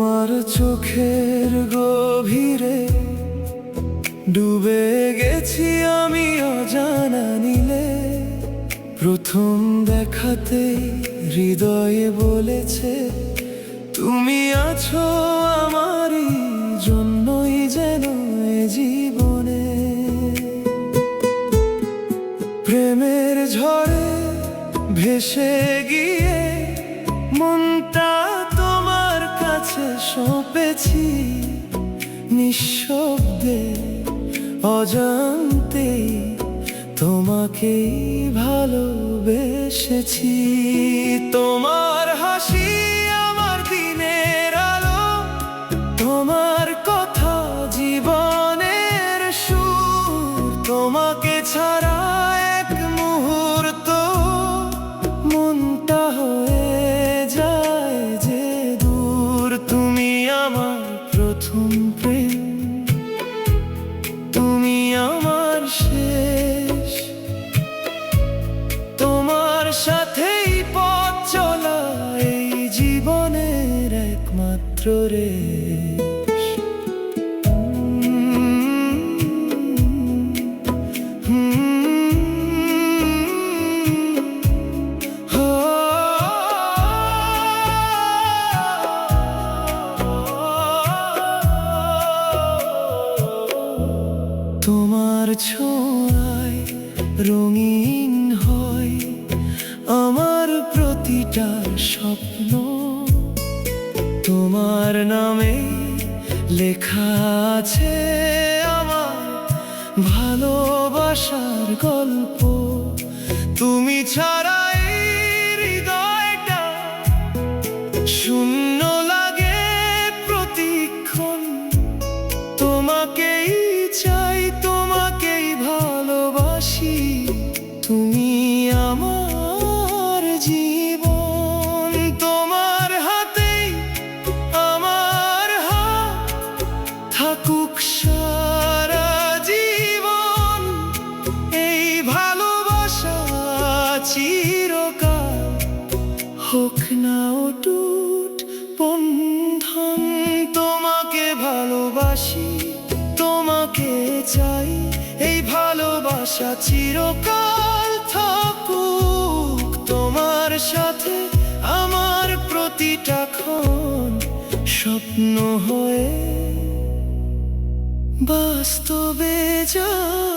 তোমার চোখের গভীরে ডুবে গেছি আমি অজানা নীলে। প্রথম দেখাতে হৃদয়ে বলেছে তুমি আছো আমারই জন্যই যেন এ জীবনে। প্রেমের ঝড়ে ভেসে গিয়ে মনটা তোমার কাছে সঁপেছি, নিঃশব্দে অজান্তেই তোমাকেই ভালোবেসেছি। তোমার হাসি আমার দিনের আলো, তোমার কথা জীবনের সুর। তোমাকে ছাড়া এক মুহূর্ত মনটা হয়ে যায় যে দূর। তুমি আমার প্রথম প্রেম, তুমি আমার শেষ। তোমার সাথেই পথ চলা এই জীবনের একমাত্র রেশ। তোমার ছোঁয়ায় রঙিন হয় আমার প্রতিটা স্বপ্ন। তোমার নামে লেখা আছে আমার ভালোবাসার গল্প। তুমি ছাড়া এই হৃদয়টা শূন্য লাগে প্রতিক্ষণ। তোমাকেই চাই, তোমাকেই ভালোবাসি, তুমি আমার জীবন। তোমার হাতেই আমার হাত থাকুক সারা জীবন। এই ভালোবাসা চিরকাল হোক না অটুট বন্ধন। তোমাকে ভালোবাসি, তোমাকে চাই, এই ভালোবাসা চিরকাল থাকুক তোমার সাথে। আমার প্রতিটা ক্ষণ স্বপ্ন হয়ে বাস্তবে যায়।